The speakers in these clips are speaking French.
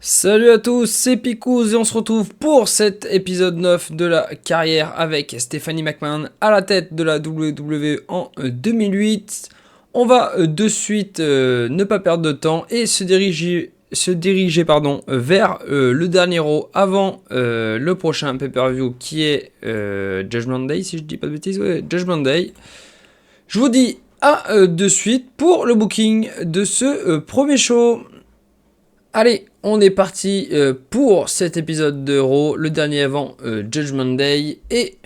Salut à tous, c'est Picous et on se retrouve pour cet épisode 9 de la carrière avec Stephanie McMahon à la tête de la WWE en 2008. On va de suite ne pas perdre de temps et se diriger vers le dernier Raw avant le prochain pay-per-view qui est Judgment Day, si je dis pas de bêtises, ouais, Judgment Day. Je vous dis à de suite pour le booking de ce premier show. Allez, on est parti pour cet épisode de Raw, le dernier avant Judgment Day. Et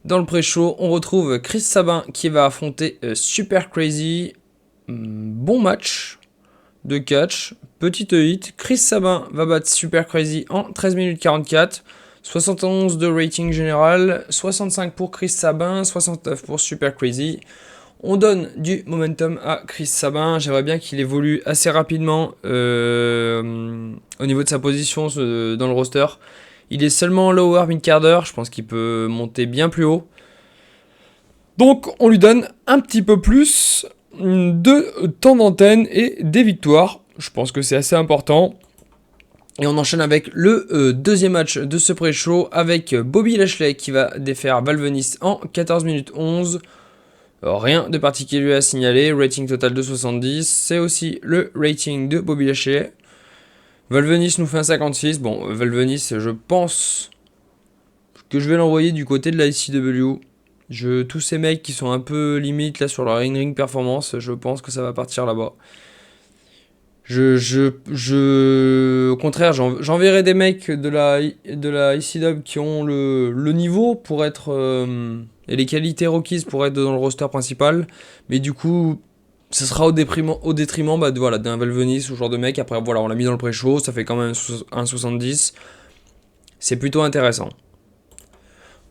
dans le pré-show, on retrouve Chris Sabin qui va affronter Super Crazy. Bon match de catch, petite hit. Chris Sabin va battre Super Crazy en 13 minutes 44. 71 de rating général, 65 pour Chris Sabin, 69 pour Super Crazy. On donne du momentum à Chris Sabin. J'aimerais bien qu'il évolue assez rapidement au niveau de sa position dans le roster. Il est seulement lower mid-carder. Je pense qu'il peut monter bien plus haut. Donc on lui donne un petit peu plus de temps d'antenne et des victoires. Je pense que c'est assez important. Et on enchaîne avec le deuxième match de ce pré-show avec Bobby Lashley qui va défaire Val Venis en 14 minutes 11. Alors, rien de particulier à signaler, rating total de 70, c'est aussi le rating de Bobby Lashley. Val Venis nous fait un 56, bon, Val Venis, je pense que je vais l'envoyer du côté de la ICW. Tous ces mecs qui sont un peu limite là sur leur ring performance, je pense que ça va partir là-bas. Au contraire, j'enverrai des mecs de la ICW qui ont le niveau pour être et les qualités requises pour être dans le roster principal, mais du coup, ça sera au détriment d'un Val Venis, ce genre de mec. Après, voilà, on l'a mis dans le pré-show, ça fait quand même un 70. C'est plutôt intéressant.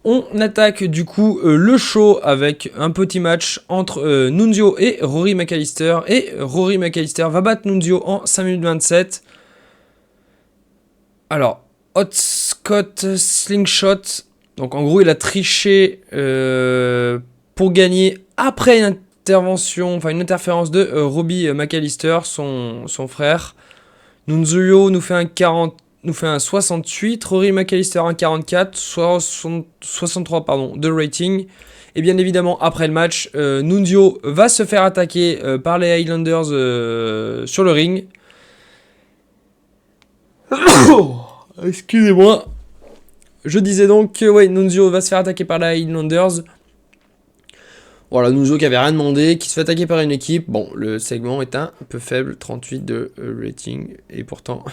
On attaque du coup le show avec un petit match entre Nunzio et Rory McAllister. Et Rory McAllister va battre Nunzio en 5 minutes 27. Alors, Hot Scott Slingshot. Donc en gros, il a triché pour gagner après une interférence de Robbie McAllister, son frère. Nunzio nous fait un 68, Rory McAllister un 44, 63 de rating. Et bien évidemment, après le match, Nunzio va se faire attaquer par les Highlanders sur le ring. Excusez-moi. Je disais donc que Nunzio va se faire attaquer par les Highlanders. Voilà, Nunzio qui avait rien demandé, qui se fait attaquer par une équipe. Bon, le segment est un peu faible, 38 de rating. Et pourtant,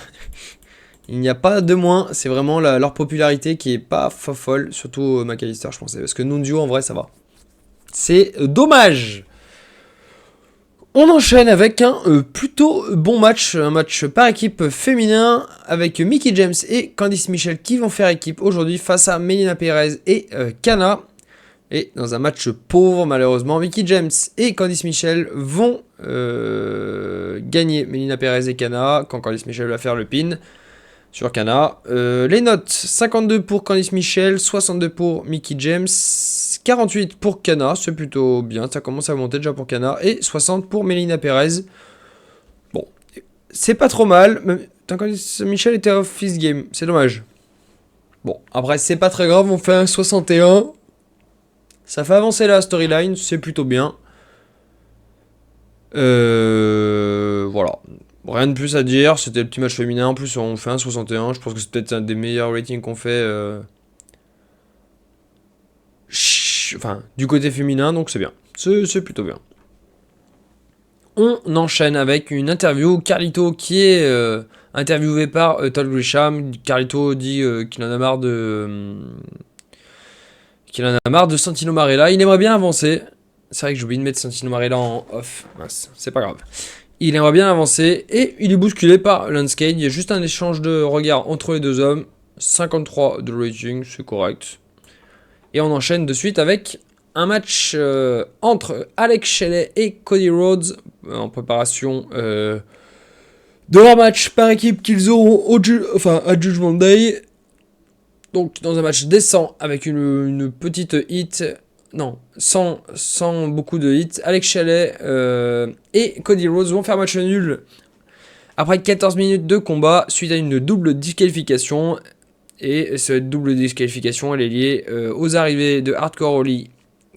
il n'y a pas de moins. C'est vraiment leur popularité qui est pas folle. Surtout McAllister, je pensais. Parce que Nunzio, en vrai, ça va. C'est dommage. On enchaîne avec un plutôt bon match. Un match par équipe féminin. Avec Mickie James et Candice Michelle qui vont faire équipe aujourd'hui face à Melina Perez et Kana. Et dans un match pauvre, malheureusement, Mickie James et Candice Michelle vont gagner Melina Perez et Kana quand Candice Michelle va faire le pin sur Kana. Les notes, 52 pour Candice Michelle, 62 pour Mickie James, 48 pour Kana, c'est plutôt bien, ça commence à monter déjà pour Kana, et 60 pour Melina Perez. Bon, c'est pas trop mal, mais Candice Michelle était off this game, c'est dommage. Bon, après c'est pas très grave, on fait un 61. Ça fait avancer la storyline, c'est plutôt bien. Voilà. Rien de plus à dire, c'était le petit match féminin. En plus, on fait un 61. Je pense que c'est peut-être un des meilleurs ratings qu'on fait. Du côté féminin, donc c'est bien. C'est plutôt bien. On enchaîne avec une interview. Carlito qui est interviewé par Todd Grisham. Carlito dit qu'il en a marre de Santino Marella. Il aimerait bien avancer. C'est vrai que j'ai oublié de mettre Santino Marella en off. Mince, c'est pas grave. Il aimerait bien avancer et il est bousculé par Lance Cade. Il y a juste un échange de regards entre les deux hommes. 53 de rating, c'est correct. Et on enchaîne de suite avec un match entre Alex Shelley et Cody Rhodes en préparation de leur match par équipe qu'ils auront à Judgment Day. Donc dans un match décent avec une petite hit, non, sans beaucoup de hits, Alex Shelley et Cody Rhodes vont faire match nul Après 14 minutes de combat, suite à une double disqualification, et cette double disqualification elle est liée aux arrivées de Hardcore Holly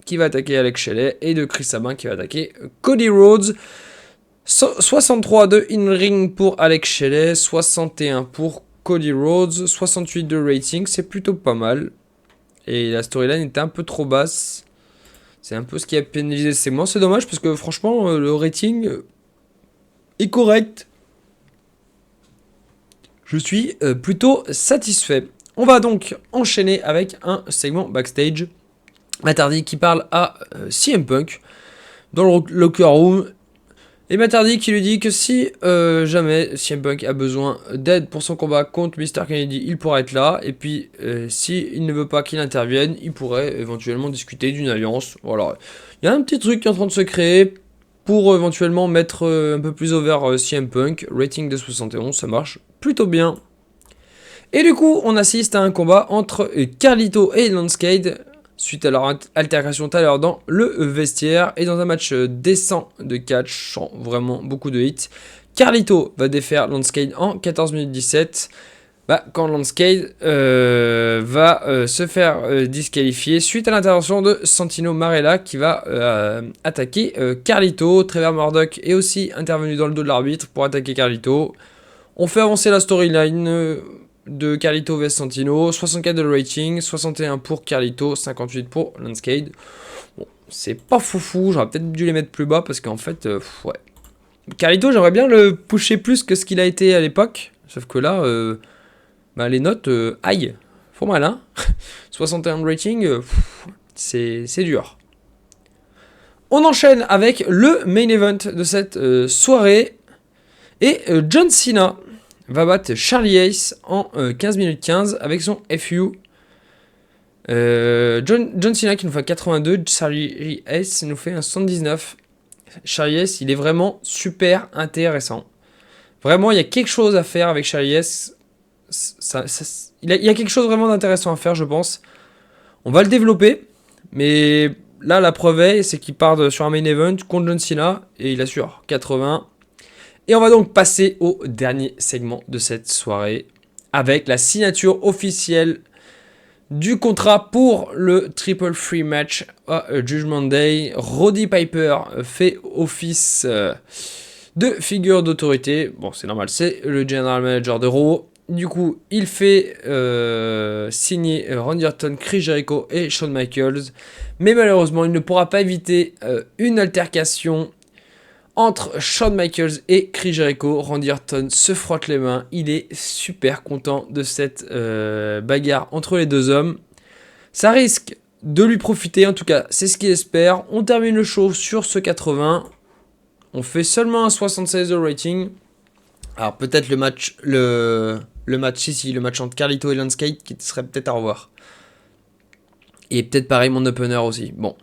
qui va attaquer Alex Shelley et de Chris Sabin qui va attaquer Cody Rhodes. 63 de in-ring pour Alex Shelley, 61 pour Cody Rhodes, 68 de rating, c'est plutôt pas mal. Et la storyline était un peu trop basse. C'est un peu ce qui a pénalisé ce segment. C'est dommage parce que franchement, le rating est correct. Je suis plutôt satisfait. On va donc enchaîner avec un segment backstage. Matt Hardy qui parle à CM Punk dans le locker room. Et Matt Hardy qui lui dit que si jamais CM Punk a besoin d'aide pour son combat contre Mr. Kennedy, il pourra être là. Et puis, s'il ne veut pas qu'il intervienne, il pourrait éventuellement discuter d'une alliance. Voilà. Il y a un petit truc qui est en train de se créer pour éventuellement mettre un peu plus over CM Punk. Rating de 71, ça marche plutôt bien. Et du coup, on assiste à un combat entre Carlito et Lance Cade suite à leur altercation tout à l'heure dans le vestiaire et dans un match décent de catch sans vraiment beaucoup de hits. Carlito va défaire Lance Cade en 14 minutes 17. Quand Lance Cade va se faire disqualifier suite à l'intervention de Santino Marella qui va attaquer Carlito. Trevor Murdoch est aussi intervenu dans le dos de l'arbitre pour attaquer Carlito. On fait avancer la storyline de Carlito vs Santino, 64 de rating, 61 pour Carlito, 58 pour Lance Cade. Bon, c'est pas foufou, j'aurais peut-être dû les mettre plus bas parce qu'en fait, ouais. Carlito, j'aimerais bien le pusher plus que ce qu'il a été à l'époque, sauf que là, les notes, aïe, font mal, hein. 61 de rating, c'est dur. On enchaîne avec le main event de cette soirée, et John Cena va battre Charlie Ace en 15 minutes 15 avec son FU. John Cena qui nous fait 82, Charlie Ace nous fait un 79. Charlie Ace, il est vraiment super intéressant. Vraiment, il y a quelque chose à faire avec Charlie Ace. Il y a quelque chose vraiment d'intéressant à faire, je pense. On va le développer, mais là, la preuve est, c'est qu'il part sur un main event contre John Cena et il assure 80. Et on va donc passer au dernier segment de cette soirée avec la signature officielle du contrat pour le Triple Free Match à Judgment Day. Roddy Piper fait office de figure d'autorité. Bon, c'est normal, c'est le General Manager de Raw. Du coup, il fait signer Randy Orton, Chris Jericho et Shawn Michaels. Mais malheureusement, il ne pourra pas éviter une altercation entre Shawn Michaels et Chris Jericho. Randy Orton se frotte les mains. Il est super content de cette bagarre entre les deux hommes. Ça risque de lui profiter. En tout cas, c'est ce qu'il espère. On termine le show sur ce 80. On fait seulement un 76 de rating. Alors peut-être le match entre Carlito et Lance Cade qui serait peut-être à revoir. Et peut-être pareil mon opener aussi. Bon.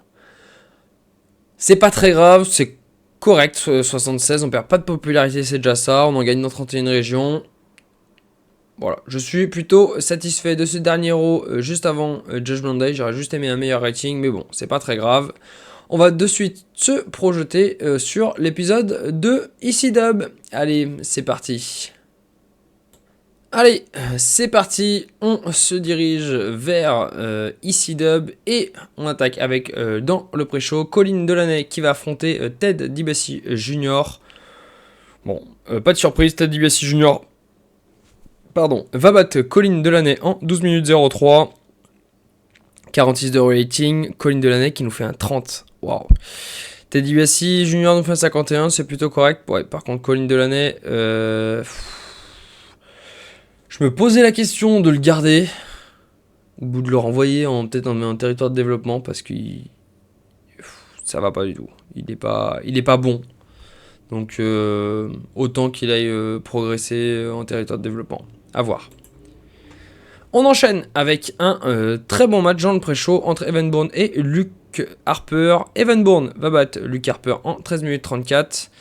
C'est pas très grave. C'est correct, 76, on perd pas de popularité, c'est déjà ça, on en gagne dans 31 régions. Voilà, je suis plutôt satisfait de ce dernier Raw juste avant Judgment Day, j'aurais juste aimé un meilleur rating, mais bon, c'est pas très grave. On va de suite se projeter sur l'épisode de ECW. Allez, c'est parti. Allez, c'est parti, on se dirige vers ECW et on attaque avec, dans le pré-show, Colin Delaney qui va affronter Ted DiBiase Jr. Bon, pas de surprise, Ted DiBiase Jr. Va battre Colin Delaney en 12 minutes 03. 46 de rating, Colin Delaney qui nous fait un 30. Waouh. Ted DiBiase Jr. nous fait un 51, c'est plutôt correct. Ouais, par contre, Colin Delaney... Je me posais la question de le garder ou de le renvoyer peut-être dans un territoire de développement parce que ça va pas du tout. Il est pas bon. Donc autant qu'il aille progresser en territoire de développement. À voir. On enchaîne avec un très bon match dans le pré-show entre Evan Bourne et Luke Harper. Evan Bourne va battre Luke Harper en 13 minutes 34.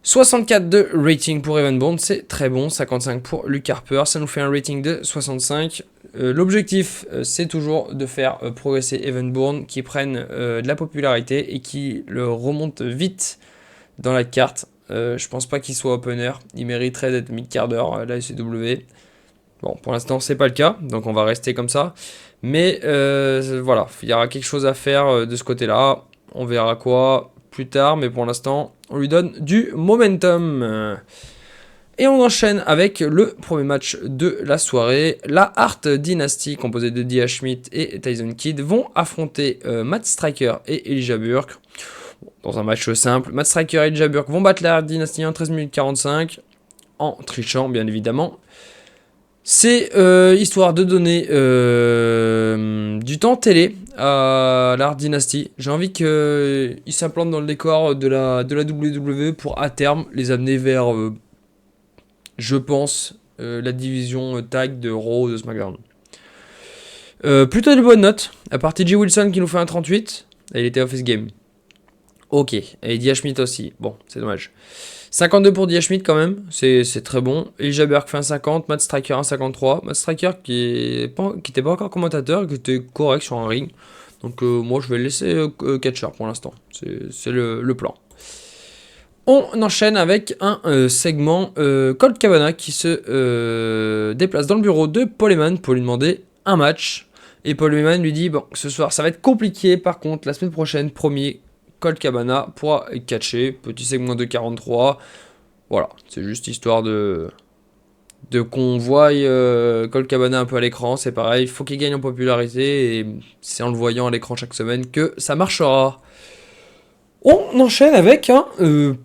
64 de rating pour Evan Bourne, c'est très bon. 55 pour Luke Harper, ça nous fait un rating de 65. L'objectif, c'est toujours de faire progresser Evan Bourne, qui prenne de la popularité et qui le remonte vite dans la carte. Je pense pas qu'il soit opener. Il mériterait d'être mid-carder à la SCW. Bon, pour l'instant, c'est pas le cas, donc on va rester comme ça. Mais voilà, il y aura quelque chose à faire de ce côté-là. On verra quoi plus tard, mais pour l'instant, on lui donne du momentum. Et on enchaîne avec le premier match de la soirée. La Hart Dynasty, composée de Dia Schmidt et Tyson Kidd, vont affronter Matt Striker et Elijah Burke. Dans un match simple, Matt Striker et Elijah Burke vont battre la Hart Dynasty en 13 minutes 45, en trichant bien évidemment. C'est histoire de donner du temps télé à l'Art Dynasty. J'ai envie qu'ils s'implantent dans le décor de la WWE pour à terme les amener vers, je pense, la division tag de Raw de SmackDown. Plutôt de bonnes notes, à part TJ Wilson qui nous fait un 38, il était office game. Ok, et Dia Schmidt aussi, bon, c'est dommage. 52 pour Dia Schmidt quand même, c'est très bon. Elijah Burke fait un 50, Matt Striker un 53. Matt Striker qui était pas encore commentateur, qui était correct sur un ring. Donc moi je vais le laisser catcher pour l'instant, c'est le plan. On enchaîne avec un segment Colt Cabana qui se déplace dans le bureau de Paul Heyman pour lui demander un match. Et Paul Heyman lui dit, bon, ce soir ça va être compliqué, par contre la semaine prochaine, promis, Colt Cabana pourra catcher, petit segment de 43, voilà, c'est juste histoire de qu'on voie Colt Cabana un peu à l'écran, c'est pareil, il faut qu'il gagne en popularité, et c'est en le voyant à l'écran chaque semaine que ça marchera. On enchaîne avec un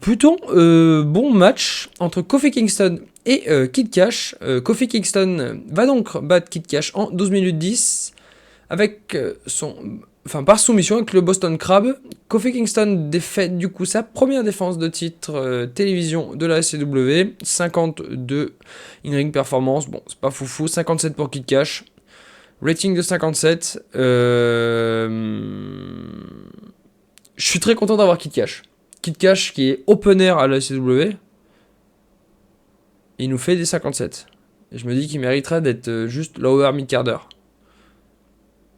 plutôt bon match entre Kofi Kingston et Kid Cash. Kofi Kingston va donc battre Kid Cash en 12 minutes 10, avec par soumission avec le Boston Crab. Kofi Kingston défait du coup sa première défense de titre télévision de la SCW. 52 in-ring performance, bon c'est pas foufou. 57 pour Kid Cash. Rating de 57. Je suis très content d'avoir Kid Cash. Kid Cash qui est opener à la SCW. Il nous fait des 57. Et je me dis qu'il mériterait d'être juste lower mid-carder.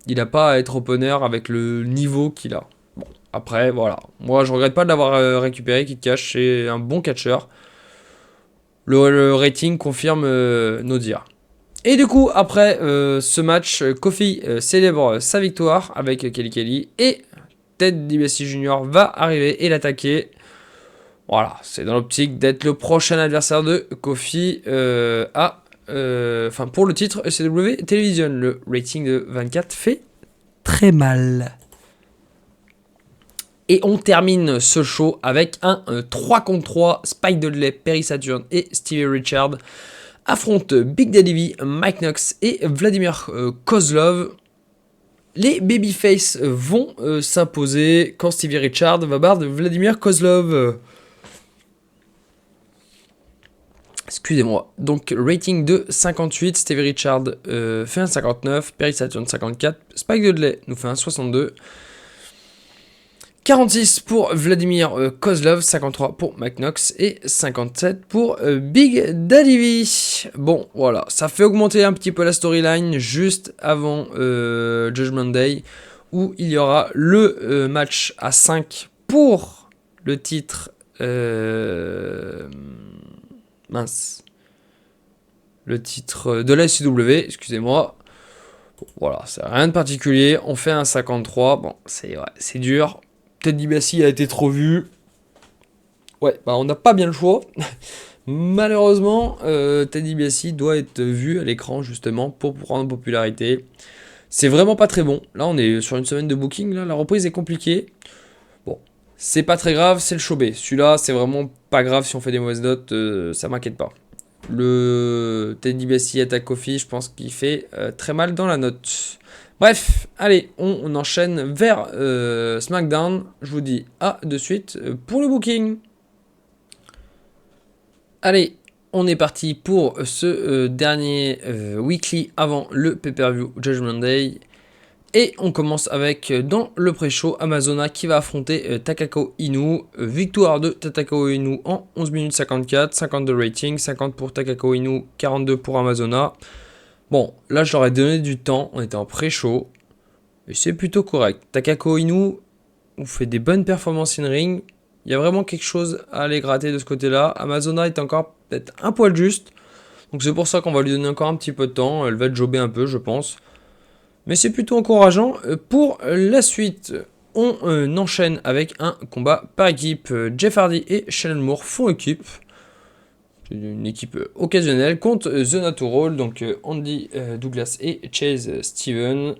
Il n'a pas à être opener avec le niveau qu'il a. Bon, après, voilà. Moi, je regrette pas de l'avoir récupéré. Kid Cash, c'est un bon catcher. Le rating confirme nos dires. Et du coup, après ce match, Kofi célèbre sa victoire avec Kelly Kelly. Et Ted DiBiase Jr. va arriver et l'attaquer. Voilà, c'est dans l'optique d'être le prochain adversaire de Kofi pour le titre ECW Television. Le rating de 24 fait très mal. Et on termine ce show avec un 3 contre 3. Spike Dudley, Perry Saturn et Stevie Richards affrontent Big Daddy V, Mike Knox et Vladimir Kozlov. Les babyface vont s'imposer quand Stevie Richards va battre Vladimir Kozlov. Excusez-moi. Donc, rating de 58. Stevie Richards fait un 59. Perry Saturn 54. Spike Dudley nous fait un 62. 46 pour Vladimir Kozlov. 53 pour Mike Knox. Et 57 pour Big Daddy V. Bon, voilà. Ça fait augmenter un petit peu la storyline juste avant Judgment Day, où il y aura le match à 5 pour le titre... le titre de la SCW, excusez-moi. Bon, voilà, c'est rien de particulier. On fait un 53. Bon, c'est dur. Ted DiBiase a été trop vu. Ouais, on n'a pas bien le choix. Malheureusement, Ted DiBiase doit être vu à l'écran justement pour prendre popularité. C'est vraiment pas très bon. Là, on est sur une semaine de booking. Là, la reprise est compliquée. Bon, c'est pas très grave, c'est le show B. Celui-là, c'est vraiment pas grave si on fait des mauvaises notes, ça m'inquiète pas. Le Ted DiBiase attaque Kofi, je pense qu'il fait très mal dans la note. Bref, allez, on enchaîne vers SmackDown. Je vous dis à de suite pour le booking. Allez, on est parti pour ce dernier weekly avant le pay-per-view Judgment Day. Et on commence avec, dans le pré-show, Amazona qui va affronter Takako Inu. Victoire de Takako Inu en 11 minutes 54, 52 rating, 50 pour Takako Inu, 42 pour Amazona. Bon, là je leur ai donné du temps, on était en pré-show, et c'est plutôt correct. Takako Inu, on fait des bonnes performances in-ring, Il y a vraiment quelque chose à aller gratter de ce côté-là. Amazona est encore peut-être un poil juste. Donc c'est pour ça qu'on va lui donner encore un petit peu de temps. Elle va jobber un peu, je pense. Mais c'est plutôt encourageant. Pour la suite, on enchaîne avec un combat par équipe. Jeff Hardy et Shannon Moore font équipe. C'est une équipe occasionnelle contre The Natural. Donc Andy Douglas et Chase Steven.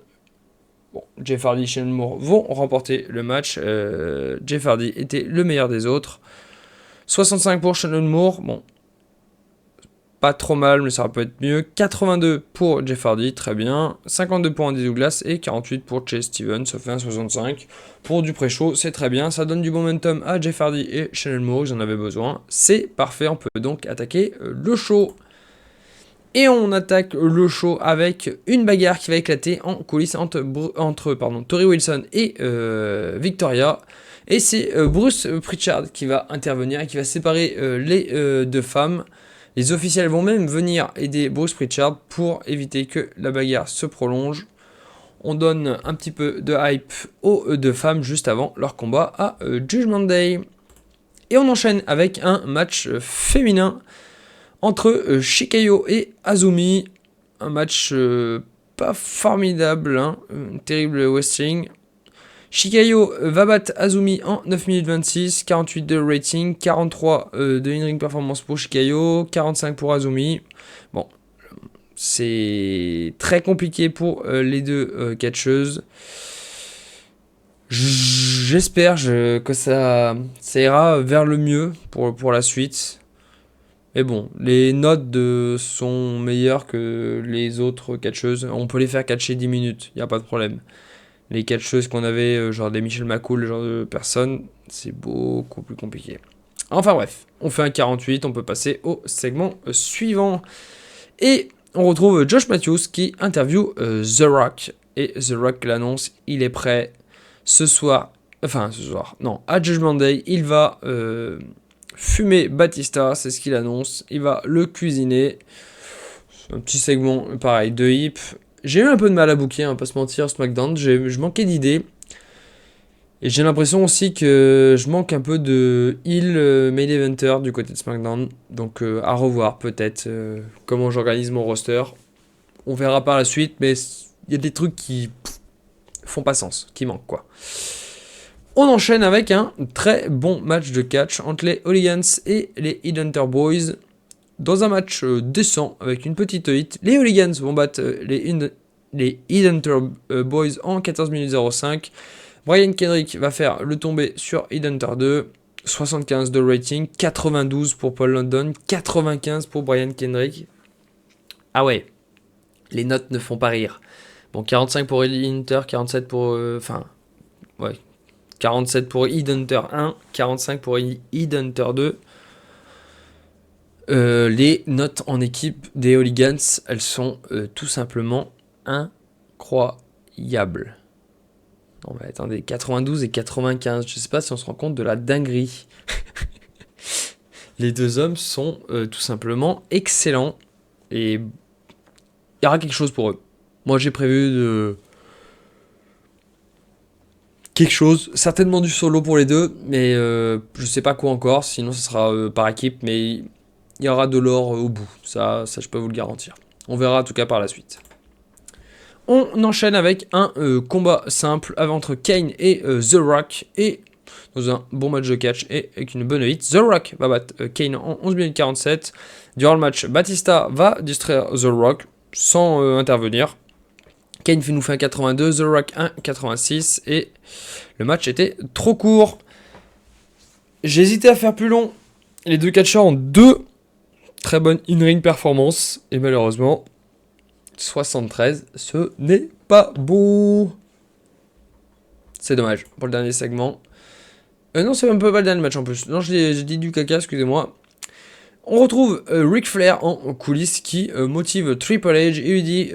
Bon, Jeff Hardy et Shannon Moore vont remporter le match. Jeff Hardy était le meilleur des autres. 65 pour Shannon Moore. Bon, pas trop mal, mais ça peut être mieux. 82 pour Jeff Hardy, très bien. 52 pour Andy Douglas et 48 pour Chase Steven, ça fait un 65. Pour du pré-show, c'est très bien. Ça donne du momentum à Jeff Hardy et Shannon Moore, ils en avaient besoin. C'est parfait, on peut donc attaquer le show. Et on attaque le show avec une bagarre qui va éclater en coulisses entre Torrie Wilson et Victoria. Et c'est Bruce Pritchard qui va intervenir et qui va séparer les deux femmes. Les officiels vont même venir aider Bruce Pritchard pour éviter que la bagarre se prolonge. On donne un petit peu de hype aux deux femmes juste avant leur combat à Judgment Day. Et on enchaîne avec un match féminin entre Shikayo et Azumi. Un match pas formidable, hein, un terrible wrestling. Shikayo va battre Azumi en 9 minutes 26, 48 de rating, 43 de in-ring performance pour Shikayo, 45 pour Azumi. Bon, c'est très compliqué pour les deux catcheuses. J'espère que ça ira vers le mieux pour la suite. Mais bon, les notes sont meilleures que les autres catcheuses. On peut les faire catcher 10 minutes, il n'y a pas de problème. Les catcheuses qu'on avait, genre des Michelle McCool, ce genre de personnes, c'est beaucoup plus compliqué. Enfin bref, on fait un 48, on peut passer au segment suivant. Et on retrouve Josh Matthews qui interview The Rock. Et The Rock l'annonce, il est prêt à Judgment Day, il va fumer Batista, c'est ce qu'il annonce. Il va le cuisiner. Un petit segment, pareil, de hip. J'ai eu un peu de mal à booker, hein, pas se mentir, SmackDown. Je manquais d'idées. Et j'ai l'impression aussi que je manque un peu de heel main eventer du côté de SmackDown. Donc à revoir peut-être comment j'organise mon roster. On verra par la suite, mais il y a des trucs qui font pas sens, qui manquent quoi. On enchaîne avec un très bon match de catch entre les Hooligans et les Headhunter Boys. Dans un match décent, avec une petite hit, les Hooligans vont battre les Headhunter Boys en 14 minutes 05. Brian Kendrick va faire le tombé sur Headhunter 2. 75 de rating, 92 pour Paul London, 95 pour Brian Kendrick. Ah ouais, les notes ne font pas rire. Bon, 45 pour Headhunter, 47 pour... 47 pour Headhunter 1, 45 pour Headhunter 2. Les notes en équipe des Hooligans, elles sont tout simplement incroyables. Non mais attendez, 92 et 95, je sais pas si on se rend compte de la dinguerie. Les deux hommes sont tout simplement excellents et il y aura quelque chose pour eux. Moi j'ai prévu quelque chose, certainement du solo pour les deux, mais je sais pas quoi encore, sinon ce sera par équipe, mais il y aura de l'or au bout, ça je peux vous le garantir. On verra en tout cas par la suite. On enchaîne avec un combat simple entre Kane et The Rock, et dans un bon match de catch et avec une bonne hit. The Rock va battre Kane en 11 minutes 47. Durant le match, Batista va distraire The Rock sans intervenir. Kane nous fait un 82, The Rock un 86, et le match était trop court. J'ai hésité à faire plus long. Les deux catcheurs ont deux très bonnes in-ring performances, et malheureusement, 73, ce n'est pas beau. C'est dommage pour le dernier segment. Non, c'est même pas le dernier match en plus. Non, j'ai dit du caca, excusez-moi. On retrouve Ric Flair en coulisses qui motive Triple H et lui dit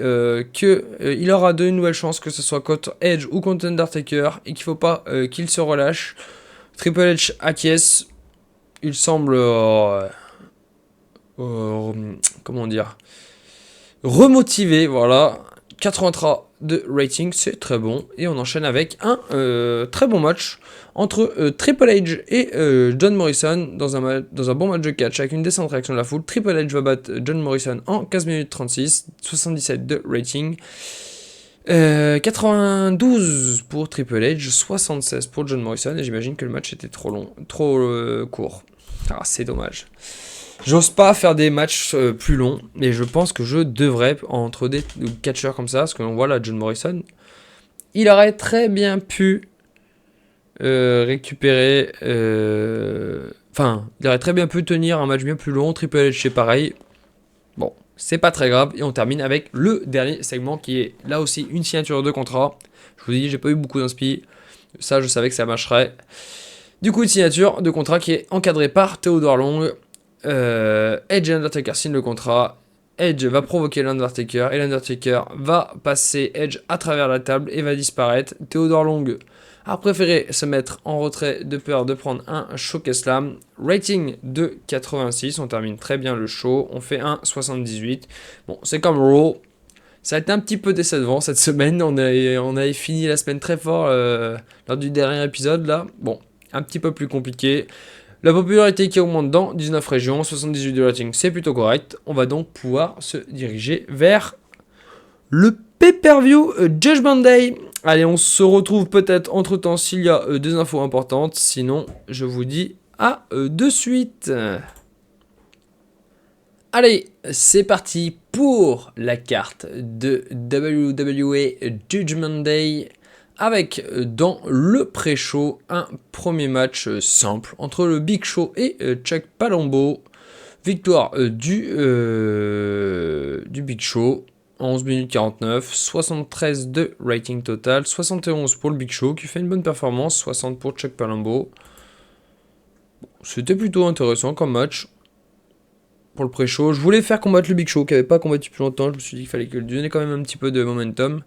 qu'il aura de nouvelles chances, que ce soit contre Edge ou contre Undertaker, et qu'il ne faut pas qu'il se relâche. Triple H acquiesce. Il semble comment dire, remotivé, voilà. 83 de rating, c'est très bon. Et on enchaîne avec un très bon match entre Triple H et John Morrison dans un bon match de catch avec une descente réaction de la foule. Triple H va battre John Morrison en 15 minutes 36, 77 de rating. 92 pour Triple H, 76 pour John Morrison, et j'imagine que le match était trop long, trop court. Ah, c'est dommage. J'ose pas faire des matchs plus longs, mais je pense que je devrais, entre des catcheurs comme ça, parce que l'on voit là John Morrison, il aurait très bien pu récupérer... Enfin, il aurait très bien pu tenir un match bien plus long. Triple H, c'est pareil. Bon, c'est pas très grave. Et on termine avec le dernier segment qui est là aussi une signature de contrat. Je vous dis, j'ai pas eu beaucoup d'inspi. Ça, je savais que ça marcherait. Du coup, une signature de contrat qui est encadrée par Theodore Long. Edge et Undertaker signent le contrat. Edge va provoquer l'Undertaker et l'Undertaker va passer Edge à travers la table et va disparaître. Theodore Long a préféré se mettre en retrait de peur de prendre un Showcase Slam. Rating de 86, on termine très bien le show, on fait un 78. Bon, c'est comme Raw, ça a été un petit peu décevant cette semaine, on avait fini la semaine très fort lors du dernier épisode là. Bon, un petit peu plus compliqué. La popularité qui augmente dans 19 régions, 78 de rating, c'est plutôt correct. On va donc pouvoir se diriger vers le pay-per-view Judgment Day. Allez, on se retrouve peut-être entre-temps s'il y a des infos importantes. Sinon, je vous dis à de suite. Allez, c'est parti pour la carte de WWE Judgment Day. Avec dans le pré-show un premier match simple entre le Big Show et Chuck Palumbo. Victoire du Big Show en 11 minutes 49, 73 de rating total, 71 pour le Big Show qui fait une bonne performance, 60 pour Chuck Palumbo. C'était plutôt intéressant comme match pour le pré-show. Je voulais faire combattre le Big Show qui n'avait pas combattu plus longtemps. Je me suis dit qu'il fallait lui donner quand même un petit peu de momentum.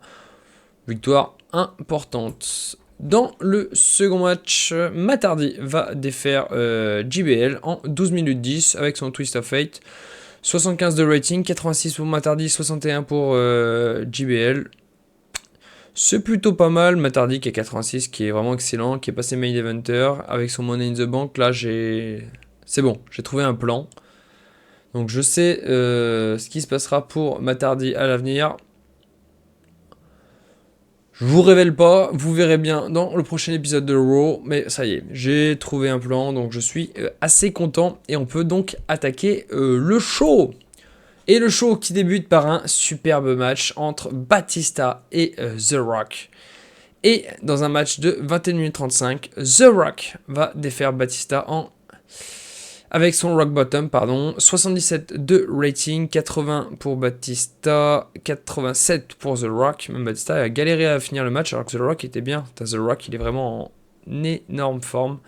Victoire importante. Dans le second match, Matt Hardy va défaire JBL en 12 minutes 10 avec son Twist of Fate. 75 de rating, 86 pour Matt Hardy, 61 pour JBL. C'est plutôt pas mal. Matt Hardy qui est 86, qui est vraiment excellent, qui est passé main eventer avec son Money in the Bank. Là, c'est bon, j'ai trouvé un plan. Donc je sais ce qui se passera pour Matt Hardy à l'avenir. Je vous révèle pas, vous verrez bien dans le prochain épisode de Raw, mais ça y est, j'ai trouvé un plan, donc je suis assez content, et on peut donc attaquer le show. Et le show qui débute par un superbe match entre Batista et The Rock. Et dans un match de 21 minutes 35, The Rock va défaire Batista avec son rock bottom, 77 de rating, 80 pour Batista, 87 pour The Rock. Même Batista a galéré à finir le match alors que The Rock était bien. The Rock, il est vraiment en énorme forme.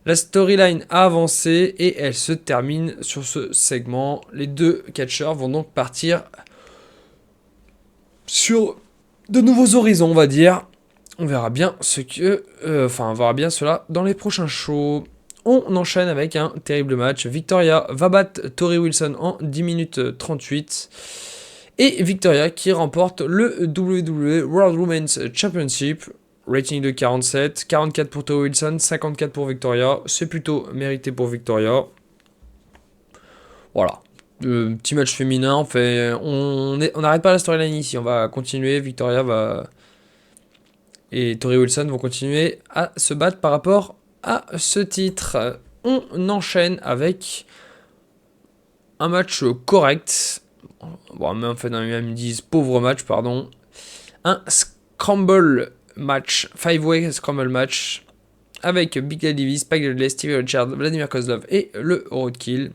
La storyline a avancé et elle se termine sur ce segment. Les deux catcheurs vont donc partir sur de nouveaux horizons, on va dire. On verra bien on verra bien cela dans les prochains shows. On enchaîne avec un terrible match. Victoria va battre Tori Wilson en 10 minutes 38. Et Victoria qui remporte le WWE World Women's Championship. Rating de 47. 44 pour Tori Wilson, 54 pour Victoria. C'est plutôt mérité pour Victoria. Voilà. Petit match féminin. On n'arrête pas la storyline ici. On va continuer. Victoria et Tori Wilson vont continuer à se battre par rapport à ce titre. On enchaîne avec un match correct. Bon, mais en fait, ils me disent pauvre match, pardon. Un scramble match, 5-way scramble match avec Big Daddy, Spike Dudley, Stevie Richards, Vladimir Kozlov et le Roadkill.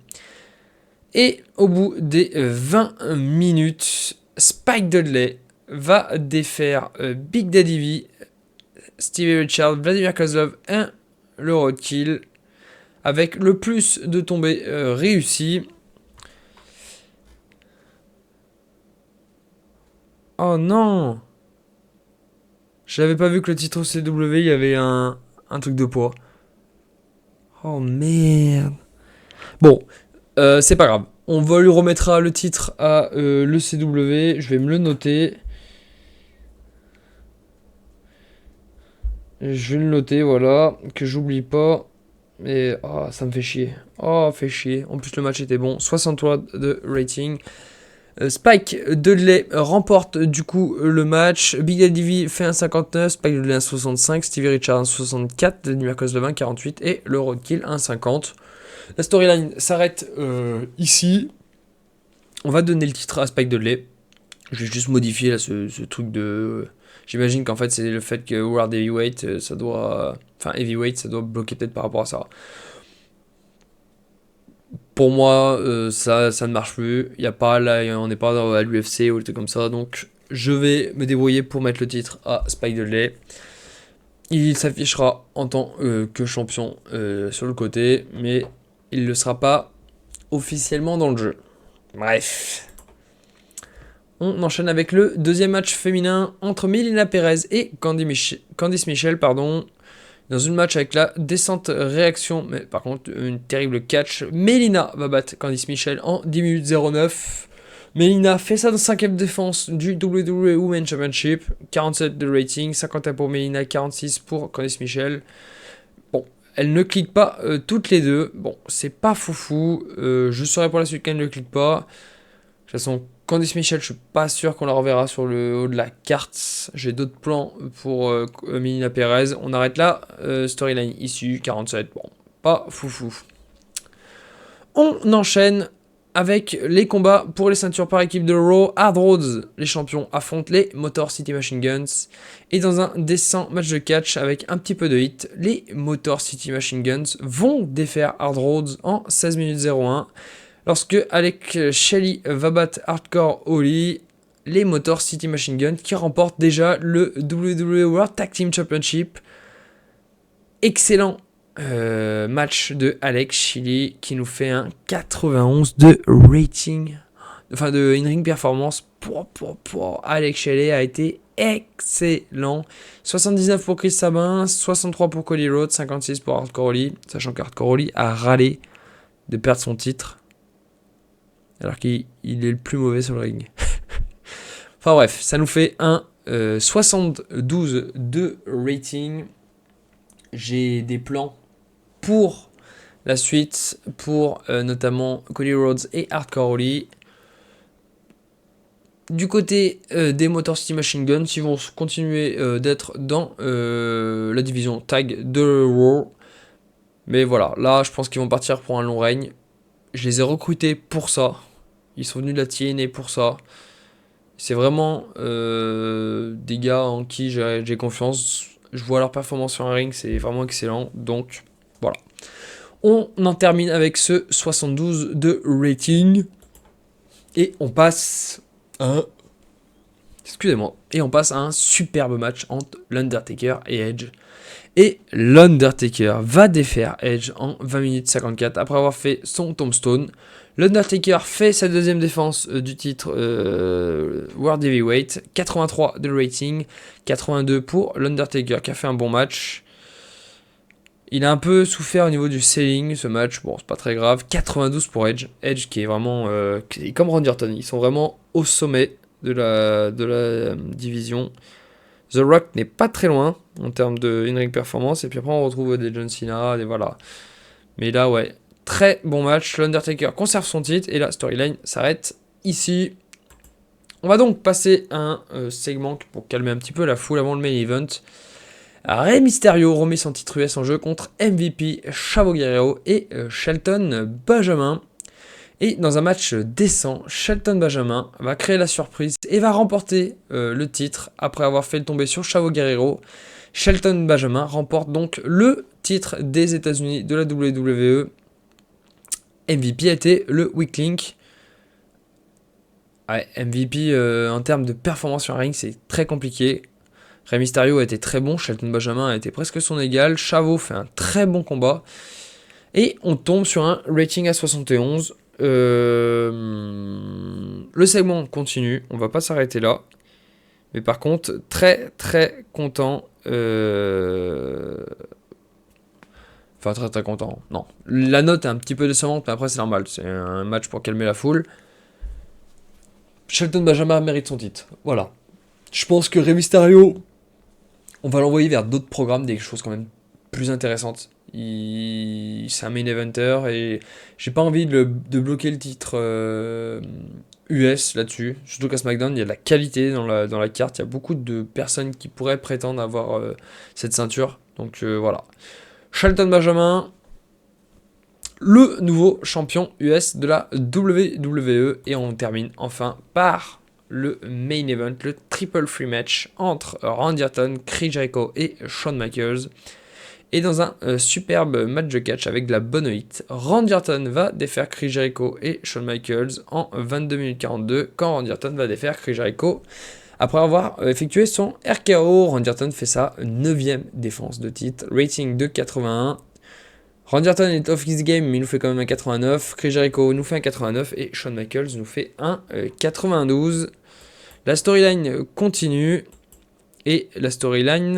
Et au bout des 20 minutes, Spike Dudley va défaire Big Daddy V, Stevie Richards, Vladimir Kozlov et le Roadkill avec le plus de tombées réussies. Oh non! J'avais pas vu que le titre CW, il y avait un truc de poids. Oh merde! Bon, c'est pas grave. On va lui remettra le titre à le CW. Je vais me le noter. Je vais le noter, voilà, que j'oublie pas. Et ça me fait chier. Oh, fait chier. En plus, le match était bon. 63 de rating. Spike Dudley remporte du coup le match. Big Daddy V fait un 59, Spike Dudley un 65, Stevie Richards un 64, Denis Marcos Levin 48 et le Roadkill un 50. La storyline s'arrête ici. On va donner le titre à Spike Dudley. Je vais juste modifier là, ce truc de. J'imagine qu'en fait c'est le fait que World Heavyweight ça doit. Enfin Heavyweight ça doit bloquer peut-être par rapport à ça. Pour moi, ça ne marche plus. Y a pas, là, on n'est pas à l'UFC ou des trucs comme ça. Donc, je vais me débrouiller pour mettre le titre à Spike Dudley. Il s'affichera en tant que champion sur le côté, mais il ne le sera pas officiellement dans le jeu. Bref. On enchaîne avec le deuxième match féminin entre Melina Perez et Candice Michel, pardon. Dans une match avec la descente réaction, mais par contre une terrible catch. Melina va battre Candice Michel en 10 minutes 09. Melina fait sa 5ème défense du WWE Women's Championship. 47 de rating, 51 pour Melina, 46 pour Candice Michel. Bon, elles ne cliquent pas toutes les deux. Bon, c'est pas foufou. Je saurai pour la suite qu'elles ne cliquent pas. De toute façon, Candice Michel, je suis pas sûr qu'on la reverra sur le haut de la carte. J'ai d'autres plans pour Melina Perez. On arrête là. Storyline issue, 47. Bon, pas foufou. On enchaîne avec les combats pour les ceintures par équipe de Raw. Hard Roads, les champions, affrontent les Motor City Machine Guns. Et dans un décent match de catch avec un petit peu de hit, les Motor City Machine Guns vont défaire Hard Roads en 16 minutes 01. Lorsque Alex Shelley va battre Hardcore Holly, les Motor City Machine Guns qui remportent déjà le WWE World Tag Team Championship. Excellent match de Alex Shelley qui nous fait un 91 de rating, enfin de in-ring performance. Alex Shelley a été excellent. 79 pour Chris Sabin, 63 pour Cody Rhodes, 56 pour Hardcore Holly, sachant qu'Hardcore Holly a râlé de perdre son titre. Alors qu'il est le plus mauvais sur le ring. Enfin bref, ça nous fait un 72 de rating. J'ai des plans pour la suite, pour notamment Cody Rhodes et Hardcore Holly. Du côté des Motor City Machine Guns, ils vont continuer d'être dans la division tag de Raw. Mais voilà, là je pense qu'ils vont partir pour un long règne. Je les ai recrutés pour ça. Ils sont venus de la TNA pour ça. C'est vraiment des gars en qui j'ai confiance. Je vois leur performance sur un ring, c'est vraiment excellent. Donc, voilà. On en termine avec ce 72 de rating. Et on passe à... Excusez-moi. Et on passe à un superbe match entre l'Undertaker et Edge. Et l'Undertaker va défaire Edge en 20 minutes 54 après avoir fait son tombstone. L'Undertaker fait sa deuxième défense du titre World Heavyweight, 83 de rating, 82 pour l'Undertaker qui a fait un bon match. Il a un peu souffert au niveau du selling ce match, bon c'est pas très grave, 92 pour Edge. Edge qui est vraiment comme Randy Orton, ils sont vraiment au sommet de la division. The Rock n'est pas très loin en termes de in-ring performance, et puis après on retrouve des John Cena, des voilà. Mais là ouais. Très bon match, l'Undertaker conserve son titre et la storyline s'arrête ici. On va donc passer à un segment pour calmer un petit peu la foule avant le main event. Rey Mysterio remet son titre US en jeu contre MVP, Chavo Guerrero et Shelton Benjamin. Et dans un match décent, Shelton Benjamin va créer la surprise et va remporter le titre après avoir fait le tomber sur Chavo Guerrero. Shelton Benjamin remporte donc le titre des États-Unis de la WWE. MVP a été le Weak Link. Ouais, MVP en termes de performance sur un ring, c'est très compliqué. Rey Mysterio a été très bon, Shelton Benjamin a été presque son égal, Chavo fait un très bon combat. Et on tombe sur un rating à 71. Le segment continue, on va pas s'arrêter là. Mais par contre, très très content. Enfin, très très content. Non. La note est un petit peu décevante, mais après, c'est normal. C'est un match pour calmer la foule. Shelton Benjamin mérite son titre. Voilà. Je pense que Rey Mysterio On va l'envoyer vers d'autres programmes, des choses quand même plus intéressantes. C'est un main eventer et j'ai pas envie de bloquer le titre US là-dessus. Surtout qu'à SmackDown, il y a de la qualité dans la carte. Il y a beaucoup de personnes qui pourraient prétendre avoir cette ceinture. Donc voilà. Shelton Benjamin, le nouveau champion US de la WWE. Et on termine enfin par le main event, le triple free match entre Randy Orton, Chris Jericho et Shawn Michaels. Et dans un superbe match de catch avec de la bonne hit, Randy Orton va défaire Chris Jericho et Shawn Michaels en 22 minutes 42, quand Randy Orton va défaire Chris Jericho après avoir effectué son RKO. Randy Orton fait sa 9ème défense de titre, rating de 81. Randy Orton est off his game, mais il nous fait quand même un 89. Chris Jericho nous fait un 89 et Shawn Michaels nous fait un 92. La storyline continue. Et la storyline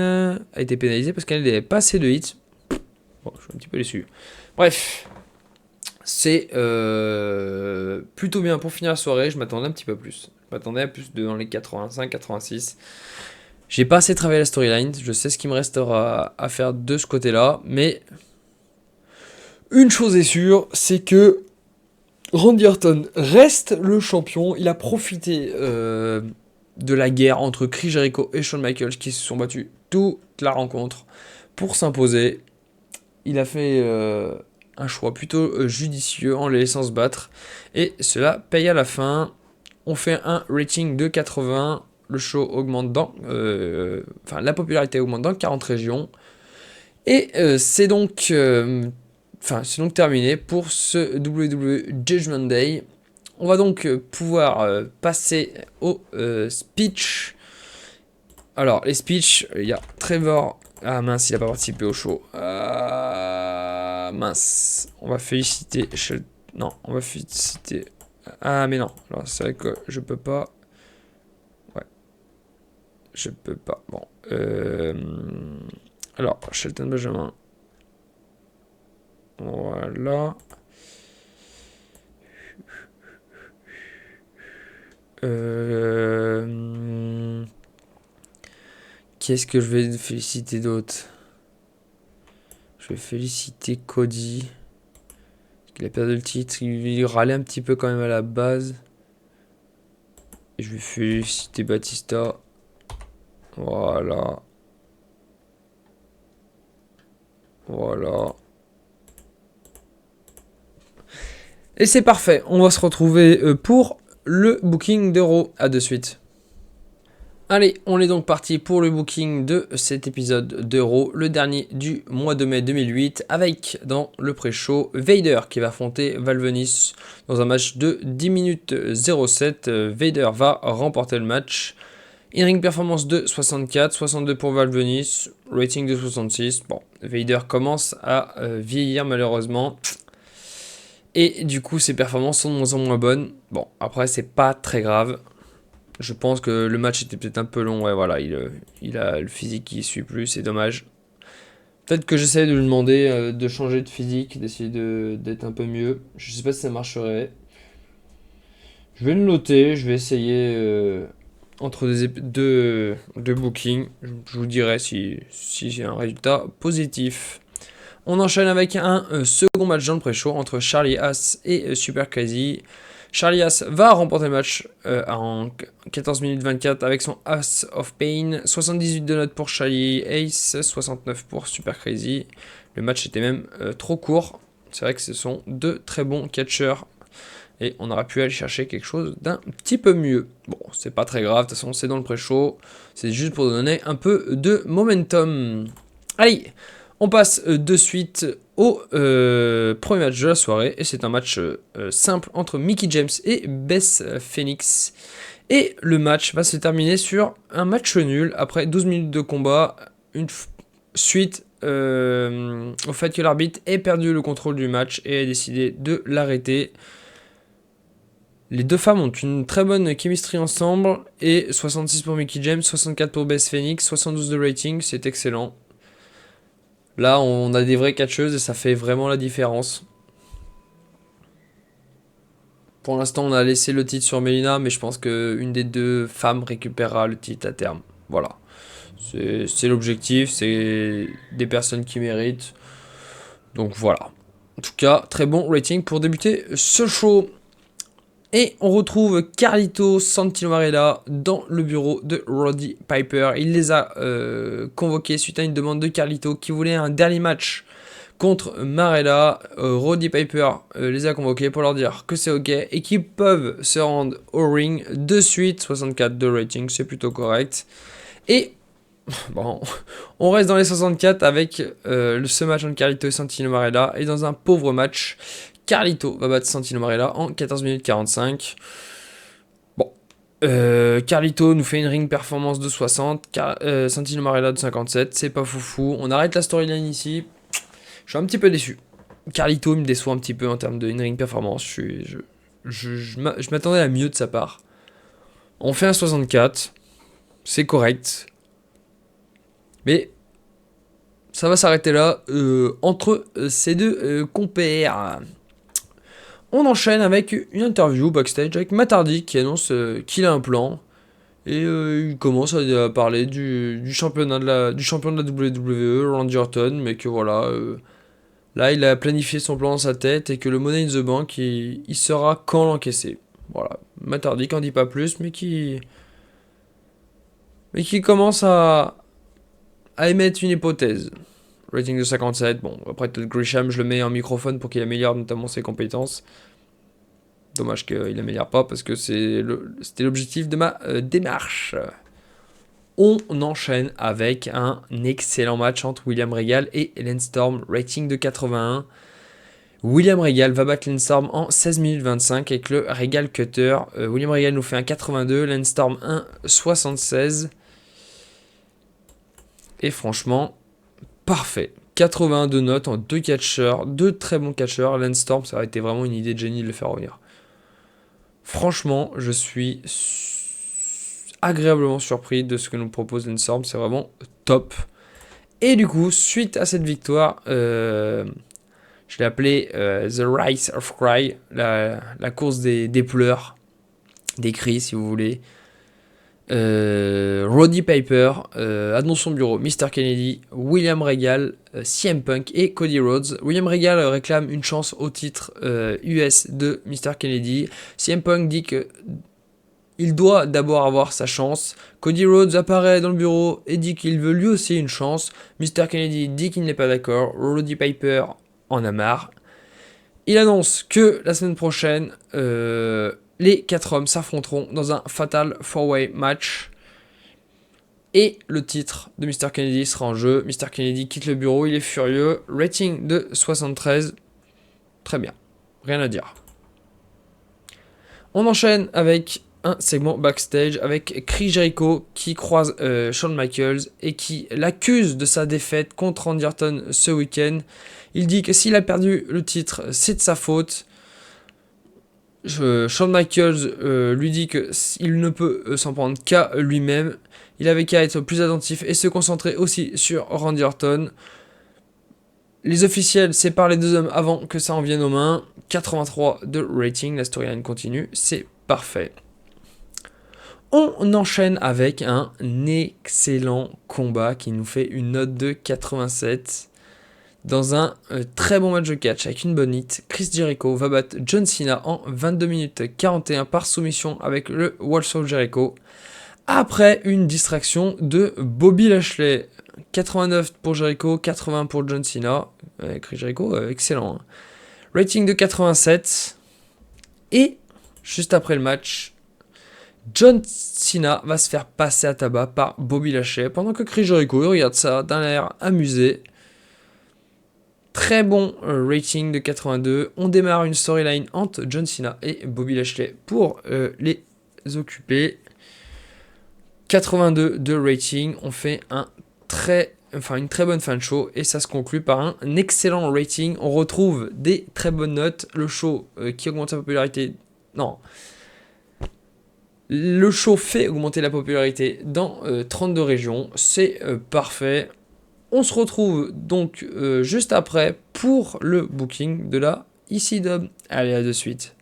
a été pénalisée parce qu'elle n'avait pas assez de hits. Bon, je suis un petit peu déçu. Bref, c'est plutôt bien pour finir la soirée. Je m'attendais un petit peu plus. Je m'attendais à plus de dans les 85, 86. J'ai pas assez travaillé la storyline. Je sais ce qu'il me restera à faire de ce côté-là. Mais une chose est sûre, c'est que Randy Orton reste le champion. Il a profité de la guerre entre Chris Jericho et Shawn Michaels qui se sont battus toute la rencontre pour s'imposer. Il a fait un choix plutôt judicieux en les laissant se battre et cela paye à la fin. On fait un rating de 80. Le show augmente la popularité augmente dans 40 régions et c'est donc terminé pour ce WWE Judgment Day. On va donc pouvoir passer au speech. Alors, les speeches, il y a Trevor. Ah mince, il n'a pas participé au show. Mince. On va féliciter. Non, on va féliciter. Ah, mais non. Alors, c'est vrai que je peux pas. Ouais. Je peux pas. Bon. Alors, Shelton Benjamin. Voilà. Qu'est-ce que je vais féliciter d'autre? Je vais féliciter Cody. Il a perdu le titre. Il râlait un petit peu quand même à la base. Et je vais féliciter Batista. Voilà. Voilà. Et c'est parfait. On va se retrouver pour le booking d'Euro. À de suite. Allez, on est donc parti pour le booking de cet épisode d'Euro, le dernier du mois de mai 2008, avec dans le pré-show Vader qui va affronter Val Venis dans un match de 10 minutes 07. Vader va remporter le match. In-ring performance de 64, 62 pour Val Venis, rating de 66. Bon, Vader commence à vieillir malheureusement. Et du coup, ses performances sont de moins en moins bonnes. Bon, après, c'est pas très grave. Je pense que le match était peut-être un peu long. Ouais, voilà, il a le physique qui ne suit plus, c'est dommage. Peut-être que j'essaie de lui demander de changer de physique, d'essayer d'être un peu mieux. Je sais pas si ça marcherait. Je vais le noter, je vais essayer entre deux bookings. Je vous dirai si j'ai un résultat positif. On enchaîne avec un second match dans le pré-show entre Charlie Haas et Super Crazy. Charlie Haas va remporter le match en 14 minutes 24 avec son Haas of Pain. 78 de notes pour Charlie Haas, 69 pour Super Crazy. Le match était même trop court. C'est vrai que ce sont deux très bons catcheurs. Et on aurait pu aller chercher quelque chose d'un petit peu mieux. Bon, c'est pas très grave, de toute façon c'est dans le pré-show. C'est juste pour donner un peu de momentum. Allez, on passe de suite au premier match de la soirée. Et c'est un match simple entre Mickie James et Beth Phoenix. Et le match va se terminer sur un match nul après 12 minutes de combat. Suite au fait que l'arbitre ait perdu le contrôle du match et ait décidé de l'arrêter. Les deux femmes ont une très bonne chemistry ensemble. Et 66 pour Mickie James, 64 pour Beth Phoenix, 72 de rating, c'est excellent. Là, on a des vraies catcheuses et ça fait vraiment la différence. Pour l'instant, on a laissé le titre sur Melina, mais je pense qu'une des deux femmes récupérera le titre à terme. Voilà. C'est l'objectif, c'est des personnes qui méritent. Donc voilà. En tout cas, très bon rating pour débuter ce show. Et on retrouve Carlito Santino Marella dans le bureau de Roddy Piper. Il les a convoqués suite à une demande de Carlito qui voulait un dernier match contre Marella. Roddy Piper les a convoqués pour leur dire que c'est ok et qu'ils peuvent se rendre au ring de suite. 64 de rating, c'est plutôt correct. Et bon, on reste dans les 64 avec ce match entre Carlito et Santino Marella. Et dans un pauvre match, Carlito va battre Santino Marella en 14 minutes 45. Bon, Carlito nous fait une ring performance de 60, Santino Marella de 57, c'est pas foufou. On arrête la storyline ici. Je suis un petit peu déçu. Carlito me déçoit un petit peu en termes de in-ring performance. Je m'attendais à mieux de sa part. On fait un 64, c'est correct. Mais ça va s'arrêter là entre ces deux compères. On enchaîne avec une interview backstage avec Matt Hardy qui annonce qu'il a un plan. Et il commence à parler du champion de la WWE, Randy Orton, mais que voilà, là il a planifié son plan dans sa tête et que le Money in the Bank, il sera quand l'encaisser. Voilà, Matt Hardy qui en dit pas plus, mais qui commence à émettre une hypothèse. Rating de 57, bon, après Todd Grisham, je le mets en microphone pour qu'il améliore notamment ses compétences. Dommage qu'il n'améliore pas parce que c'était l'objectif de ma démarche. On enchaîne avec un excellent match entre William Regal et Lance Storm, rating de 81. William Regal va battre Lance Storm en 16 minutes 25 avec le Regal Cutter. William Regal nous fait un 82, Lance Storm un 76. Et franchement, parfait. 82 notes en deux catcheurs, deux très bons catcheurs. Lance Storm, ça aurait été vraiment une idée de génie de le faire revenir. Franchement, je suis agréablement surpris de ce que nous propose Lance Storm. C'est vraiment top. Et du coup, suite à cette victoire, je l'ai appelé The Rise of Cry, la course des pleurs, des cris si vous voulez. Roddy Piper a dans son bureau Mr. Kennedy, William Regal, CM Punk et Cody Rhodes. William Regal réclame une chance au titre US de Mr. Kennedy. CM Punk dit que il doit d'abord avoir sa chance. Cody Rhodes apparaît dans le bureau et dit qu'il veut lui aussi une chance. Mr. Kennedy dit qu'il n'est pas d'accord. Roddy Piper en a marre. Il annonce que la semaine prochaine, les 4 hommes s'affronteront dans un Fatal 4-Way match. Et le titre de Mr. Kennedy sera en jeu. Mr. Kennedy quitte le bureau, il est furieux. Rating de 73. Très bien, rien à dire. On enchaîne avec un segment backstage avec Chris Jericho qui croise Shawn Michaels et qui l'accuse de sa défaite contre Randy Orton ce week-end. Il dit que s'il a perdu le titre, c'est de sa faute. Shawn Michaels lui dit qu'il ne peut s'en prendre qu'à lui-même. Il avait qu'à être plus attentif et se concentrer aussi sur Randy Orton. Les officiels séparent les deux hommes avant que ça en vienne aux mains. 83 de rating, la storyline continue, c'est parfait. On enchaîne avec un excellent combat qui nous fait une note de 87. Dans un très bon match de catch avec une bonne hit, Chris Jericho va battre John Cena en 22 minutes 41 par soumission avec le Walls of Jericho. Après une distraction de Bobby Lashley. 89 pour Jericho, 80 pour John Cena. Chris Jericho, excellent. Hein. Rating de 87. Et juste après le match, John Cena va se faire passer à tabac par Bobby Lashley pendant que Chris Jericho regarde ça d'un air amusé. Très bon rating de 82. On démarre une storyline entre John Cena et Bobby Lashley pour les occuper. 82 de rating. On fait une très bonne fin de show et ça se conclut par un excellent rating. On retrouve des très bonnes notes. Le show qui augmente sa popularité. Non. Le show fait augmenter la popularité dans 32 régions. C'est parfait. On se retrouve donc juste après pour le booking de la ECW. Allez, à de suite.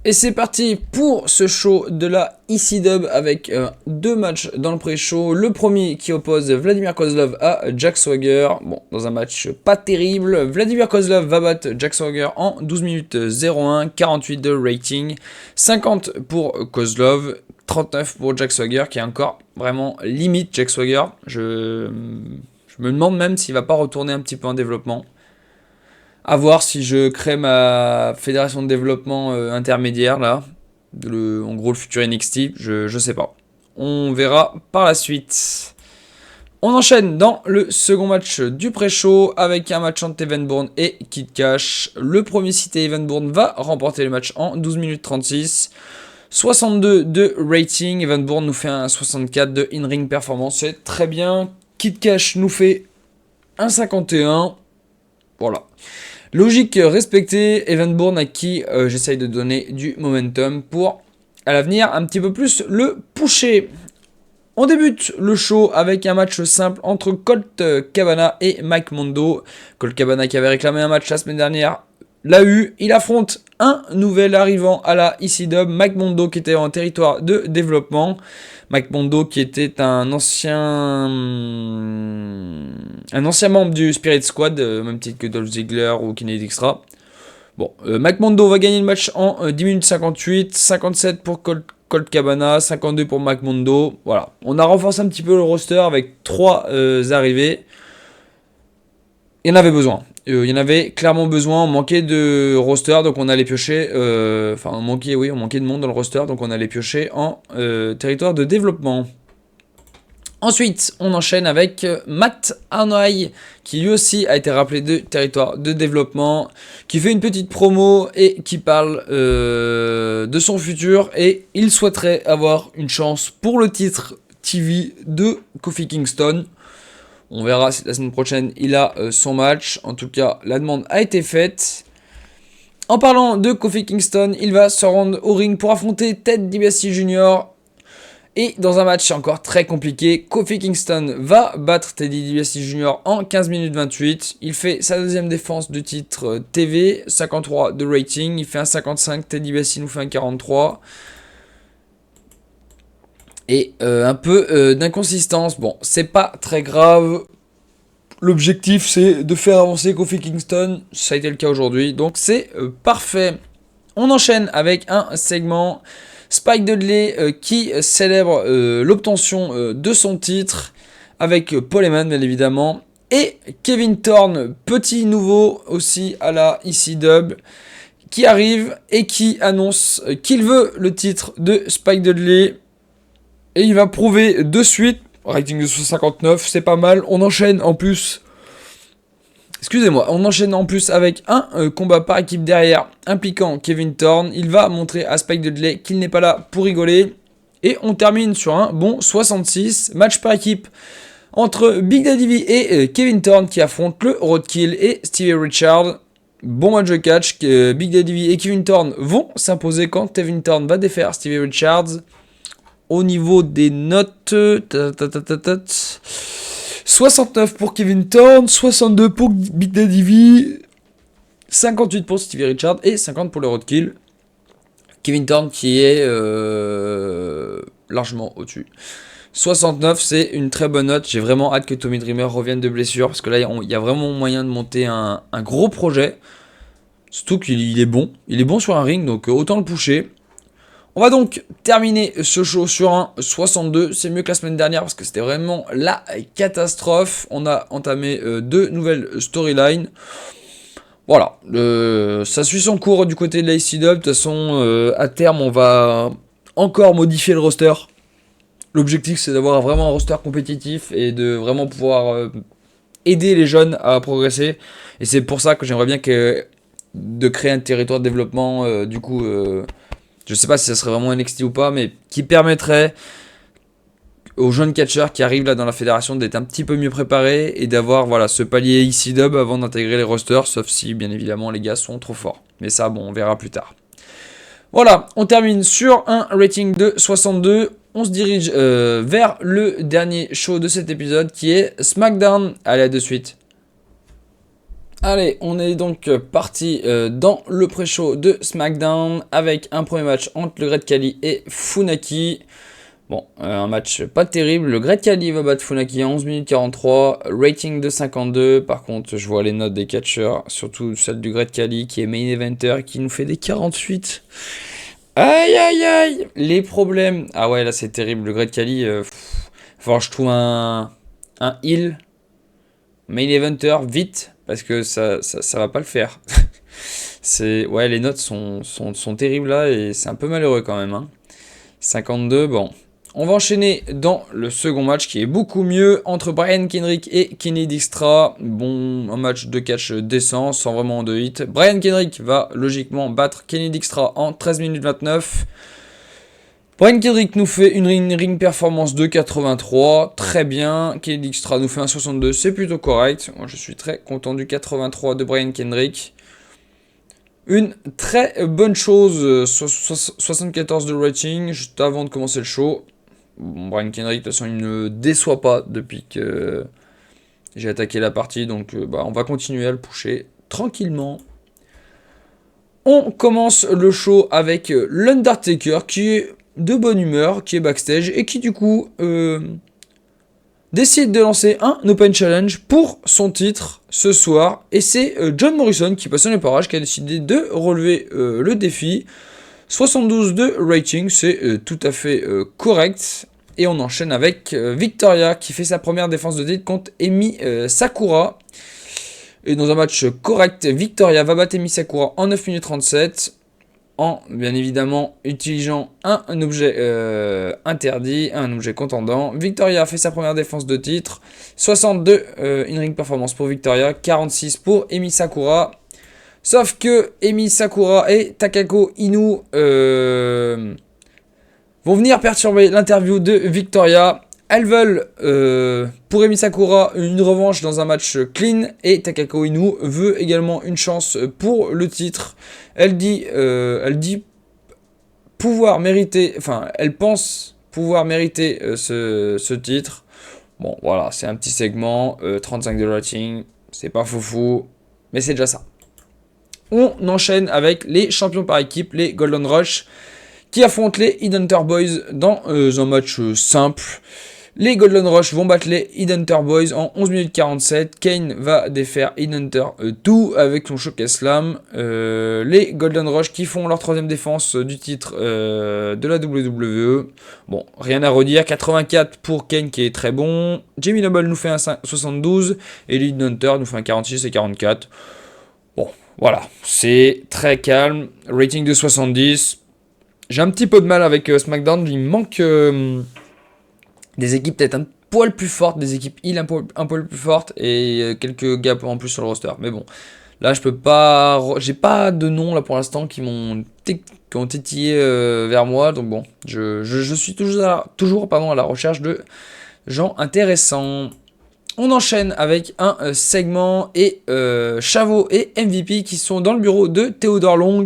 Et c'est parti pour ce show de la ECW avec deux matchs dans le pré-show. Le premier qui oppose Vladimir Kozlov à Jack Swagger. Bon, dans un match pas terrible. Vladimir Kozlov va battre Jack Swagger en 12 minutes 01, 48 de rating, 50 pour Kozlov, 39 pour Jack Swagger qui est encore vraiment limite Jack Swagger. Je me demande même s'il va pas retourner un petit peu en développement. À voir si je crée ma fédération de développement intermédiaire là, en gros le futur NXT, je sais pas. On verra par la suite. On enchaîne dans le second match du pré-show avec un match entre Evan Bourne et Kid Cash. Le premier cité Evan Bourne va remporter le match en 12 minutes 36. 62 de rating, Evan Bourne nous fait un 64 de in-ring performance, c'est très bien. Kid Cash nous fait un 51. Voilà. Logique respectée, Evan Bourne à qui j'essaye de donner du momentum pour, à l'avenir, un petit peu plus le pusher. On débute le show avec un match simple entre Colt Cabana et Mike Mondo. Colt Cabana qui avait réclamé un match la semaine dernière l'a eu. Il affronte un nouvel arrivant à la ECW, Mike Mondo qui était en territoire de développement. Mike Mondo qui était un ancien membre du Spirit Squad, même titre que Dolph Ziggler ou Kennedy Extra. Bon, Mike Mondo va gagner le match en 10 minutes 58, 57 pour Colt Cabana, 52 pour Mike Mondo. Voilà, on a renforcé un petit peu le roster avec 3 arrivées. Il y en avait besoin. Il y en avait clairement besoin, on manquait de roster, donc on allait piocher, on manquait de monde dans le roster, donc on allait piocher en territoire de développement. Ensuite, on enchaîne avec Matt Harnoy, qui lui aussi a été rappelé de territoire de développement, qui fait une petite promo et qui parle de son futur, et il souhaiterait avoir une chance pour le titre TV de Kofi Kingston. On verra si la semaine prochaine il a son match. En tout cas, la demande a été faite. En parlant de Kofi Kingston, il va se rendre au ring pour affronter Ted DiBiase Jr. Et dans un match encore très compliqué, Kofi Kingston va battre Teddy DiBiase Jr. en 15 minutes 28. Il fait sa deuxième défense de titre TV, 53 de rating. Il fait un 55, Ted DiBiase nous fait un 43. Et un peu d'inconsistance. Bon, c'est pas très grave. L'objectif, c'est de faire avancer Kofi Kingston. Ça a été le cas aujourd'hui. Donc, c'est parfait. On enchaîne avec un segment Spike Dudley qui célèbre l'obtention de son titre avec Paul Heyman, bien évidemment. Et Kevin Thorne, petit nouveau aussi à la ECW, qui arrive et qui annonce qu'il veut le titre de Spike Dudley. Et il va prouver de suite, rating de 59, c'est pas mal. On enchaîne en plus, avec un combat par équipe derrière, impliquant Kevin Thorne. Il va montrer à Spike Dudley qu'il n'est pas là pour rigoler. Et on termine sur un bon 66, match par équipe entre Big Daddy V et Kevin Thorne qui affrontent le Roadkill et Stevie Richards. Bon match de catch, Big Daddy V et Kevin Thorne vont s'imposer quand Kevin Thorne va défaire Stevie Richards. Au niveau des notes, 69 pour Kevin Thorne, 62 pour Big Daddy V, 58 pour Stevie Richards et 50 pour le Roadkill. Kevin Thorne qui est largement au-dessus. 69, c'est une très bonne note. J'ai vraiment hâte que Tommy Dreamer revienne de blessure parce que là, il y a vraiment moyen de monter un gros projet. Surtout qu'il est bon. Il est bon sur un ring, donc autant le pusher. On va donc terminer ce show sur un 62, c'est mieux que la semaine dernière parce que c'était vraiment la catastrophe. On a entamé 2 nouvelles storylines. Voilà, ça suit son cours du côté de la ECW. De toute façon, à terme, on va encore modifier le roster. L'objectif, c'est d'avoir vraiment un roster compétitif et de vraiment pouvoir aider les jeunes à progresser. Et c'est pour ça que j'aimerais bien de créer un territoire de développement, je sais pas si ça serait vraiment NXT ou pas, mais qui permettrait aux jeunes catcheurs qui arrivent là dans la fédération d'être un petit peu mieux préparés et d'avoir ce palier ECW avant d'intégrer les rosters, sauf si bien évidemment les gars sont trop forts. Mais ça, bon, on verra plus tard. Voilà, on termine sur un rating de 62. On se dirige vers le dernier show de cet épisode qui est SmackDown. Allez, à de suite. Allez, on est donc parti dans le pré-show de SmackDown avec un premier match entre le Great Khali et Funaki. Bon, un match pas terrible. Le Great Khali va battre Funaki en 11 minutes 43, rating de 52. Par contre, je vois les notes des catcheurs, surtout celle du Great Khali qui est main eventer qui nous fait des 48. Aïe aïe aïe, les problèmes. Ah ouais, là c'est terrible. Le Great Khali, faut que je trouve un heal main eventer vite parce que ça va pas le faire. Ouais, les notes sont terribles là et c'est un peu malheureux quand même, hein. 52, bon. On va enchaîner dans le second match qui est beaucoup mieux entre Brian Kendrick et Kenny Dijkstra. Bon, un match de catch décent, sans vraiment de hit. Brian Kendrick va logiquement battre Kenny Dijkstra en 13 minutes 29. Brian Kendrick nous fait une ring performance de 83, très bien. Kenny Dijkstra nous fait un 62, c'est plutôt correct. Moi je suis très content du 83 de Brian Kendrick. Une très bonne chose, 74 de rating, juste avant de commencer le show. Bon, Brian Kendrick, de toute façon, il ne déçoit pas depuis que j'ai attaqué la partie, donc on va continuer à le pusher tranquillement. On commence le show avec l'Undertaker qui est de bonne humeur, qui est backstage et qui du coup décide de lancer un Open Challenge pour son titre ce soir. Et c'est John Morrison qui passe les parages, qui a décidé de relever le défi. 72 de rating, c'est tout à fait correct. Et on enchaîne avec Victoria qui fait sa première défense de titre contre Emi Sakura. Et dans un match correct, Victoria va battre Emi Sakura en 9 minutes 37. En, bien évidemment, utilisant un objet interdit, un objet contendant. Victoria fait sa première défense de titre. 62 in-ring performance pour Victoria, 46 pour Emi Sakura. Sauf que Emi Sakura et Takako Inu vont venir perturber l'interview de Victoria. Elles veulent, pour Emi Sakura, une revanche dans un match clean. Et Takako Inu veut également une chance pour le titre. Elle dit pouvoir mériter, enfin, elle pense pouvoir mériter ce titre. Bon, voilà, c'est un petit segment, 35 de rating, c'est pas foufou, mais c'est déjà ça. On enchaîne avec les champions par équipe, les Golden Rush, qui affrontent les Headhunter Boys dans un match simple. Les Golden Rush vont battre les Headhunter Boys en 11 minutes 47. Kane va défaire Headhunter 2 avec son Showcase Slam. Les Golden Rush qui font leur troisième défense du titre de la WWE. Bon, rien à redire. 84 pour Kane qui est très bon. Jamie Noble nous fait un 72 et les Headhunter nous fait un 46 et 44. Bon, voilà, c'est très calme. Rating de 70. J'ai un petit peu de mal avec SmackDown. Il me manque des équipes peut-être un poil plus fortes, des équipes heal un poil plus fortes et quelques gaps en plus sur le roster. Mais bon, là je peux pas, j'ai pas de nom là pour l'instant qui ont tétillé vers moi. Donc bon, je suis toujours à la recherche de gens intéressants. On enchaîne avec un segment et Chavo et MVP qui sont dans le bureau de Theodore Long.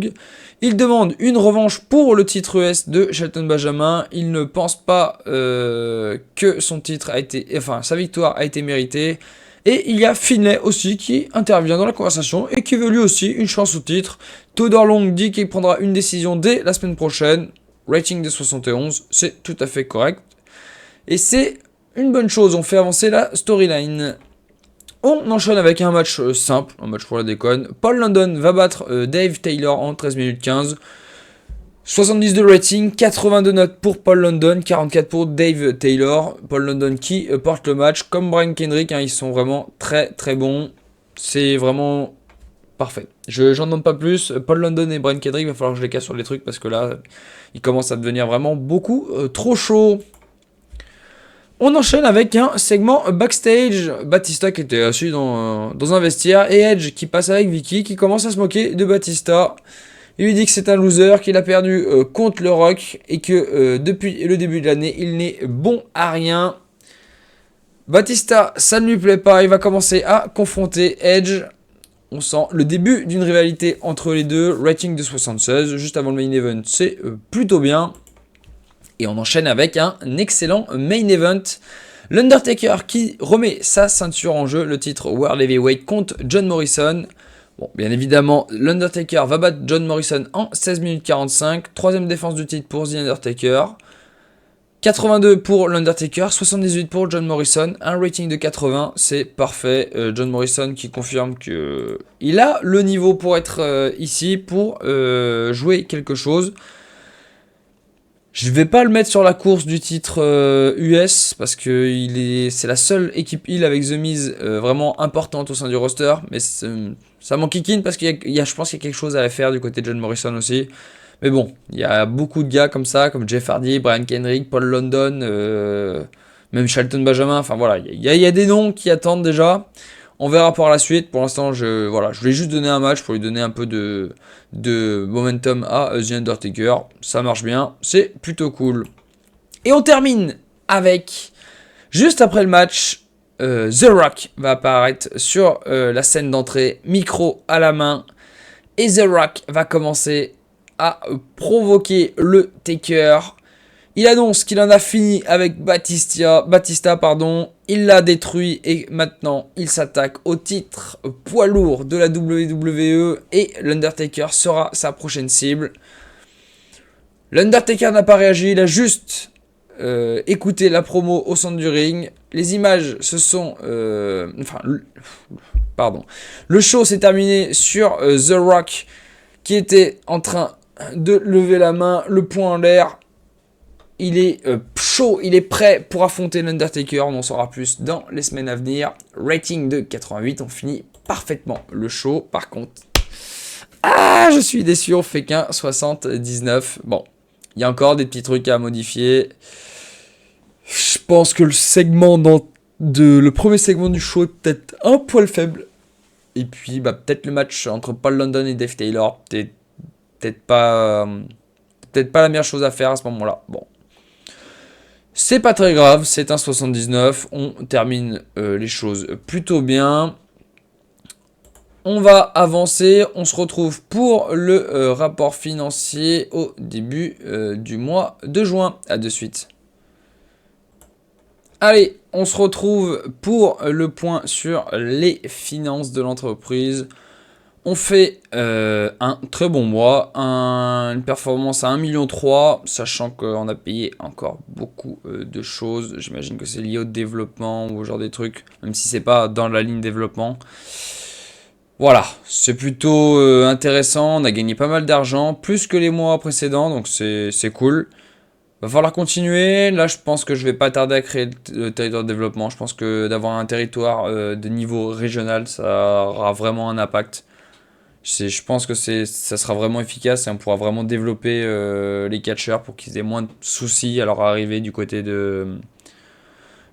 Il demande une revanche pour le titre US de Shelton Benjamin. Il ne pense pas que sa victoire a été méritée. Et il y a Finlay aussi qui intervient dans la conversation et qui veut lui aussi une chance au titre. Theodore Long dit qu'il prendra une décision dès la semaine prochaine. Rating de 71, c'est tout à fait correct. Et c'est une bonne chose, on fait avancer la storyline. On enchaîne avec un match simple, un match pour la déconne. Paul London va battre Dave Taylor en 13 minutes 15. 70 de rating, 82 notes pour Paul London, 44 pour Dave Taylor. Paul London qui porte le match, comme Brian Kendrick, hein, ils sont vraiment très très bons. C'est vraiment parfait. J'en demande pas plus. Paul London et Brian Kendrick, il va falloir que je les casse sur les trucs parce que là, ils commencent à devenir vraiment beaucoup trop chauds. On enchaîne avec un segment backstage. Batista qui était assis dans un vestiaire et Edge qui passe avec Vicky qui commence à se moquer de Batista. Il lui dit que c'est un loser, qu'il a perdu contre le Rock et que depuis le début de l'année, il n'est bon à rien. Batista, ça ne lui plaît pas, il va commencer à confronter Edge. On sent le début d'une rivalité entre les deux. Rating de 76, juste avant le main event, c'est plutôt bien. Et on enchaîne avec un excellent main event. L'Undertaker qui remet sa ceinture en jeu, le titre World Heavyweight contre John Morrison. Bon, bien évidemment, l'Undertaker va battre John Morrison en 16 minutes 45. Troisième défense du titre pour The Undertaker. 82 pour l'Undertaker, 78 pour John Morrison, un rating de 80, c'est parfait. John Morrison qui confirme qu'il a le niveau pour être ici, pour jouer quelque chose. Je vais pas le mettre sur la course du titre US, parce que c'est la seule équipe heel avec The Miz vraiment importante au sein du roster, mais ça m'enquiquine parce je pense qu'il y a quelque chose à faire du côté de John Morrison aussi. Mais bon, il y a beaucoup de gars comme ça, comme Jeff Hardy, Brian Kendrick, Paul London, même Shelton Benjamin. Enfin voilà, il y a des noms qui attendent déjà. On verra par la suite. Pour l'instant, je voulais juste donner un match pour lui donner un peu de momentum à The Undertaker. Ça marche bien, c'est plutôt cool. Et on termine avec, juste après le match, The Rock va apparaître sur la scène d'entrée, micro à la main. Et The Rock va commencer à provoquer le Taker. Il annonce qu'il en a fini avec Batista, il l'a détruit et maintenant il s'attaque au titre poids lourd de la WWE et l'Undertaker sera sa prochaine cible. L'Undertaker n'a pas réagi, il a juste écouté la promo au centre du ring. Les images se sont... Le show s'est terminé sur The Rock qui était en train de lever la main, le poing en l'air. Il est chaud, il est prêt pour affronter l'Undertaker. On en saura plus dans les semaines à venir. Rating de 88, on finit parfaitement le show. Par contre, je suis déçu, on fait qu'un 79. Bon, il y a encore des petits trucs à modifier. Je pense que le premier segment du show est peut-être un poil faible. Et puis, peut-être le match entre Paul London et Dave Taylor, peut-être pas la meilleure chose à faire à ce moment-là. Bon, c'est pas très grave, c'est un 79. On termine les choses plutôt bien. On va avancer, on se retrouve pour le rapport financier au début du mois de juin. À de suite. Allez, on se retrouve pour le point sur les finances de l'entreprise. On fait un très bon mois, une performance à 1,3 million, sachant qu'on a payé encore beaucoup de choses. J'imagine que c'est lié au développement ou au genre des trucs, même si c'est pas dans la ligne développement. Voilà, c'est plutôt intéressant, on a gagné pas mal d'argent, plus que les mois précédents, donc c'est cool. Va falloir continuer. Là, je pense que je vais pas tarder à créer le territoire de développement. Je pense que d'avoir un territoire de niveau régional, ça aura vraiment un impact. Je pense que ça sera vraiment efficace et on pourra vraiment développer les catcheurs pour qu'ils aient moins de soucis à leur arrivée du côté de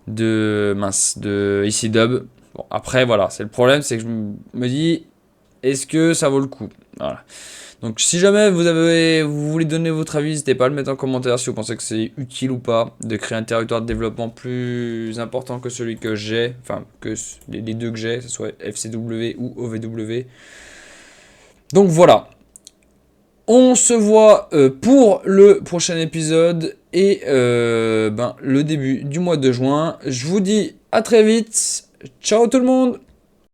ECW. Bon, après, voilà, c'est le problème, c'est que je me dis, est-ce que ça vaut le coup? Voilà. Donc si jamais vous voulez donner votre avis, n'hésitez pas à le mettre en commentaire si vous pensez que c'est utile ou pas de créer un territoire de développement plus important que celui que j'ai, enfin que les deux que j'ai, que ce soit FCW ou OVW. Donc voilà. On se voit pour le prochain épisode et le début du mois de juin. Je vous dis à très vite. Ciao tout le monde!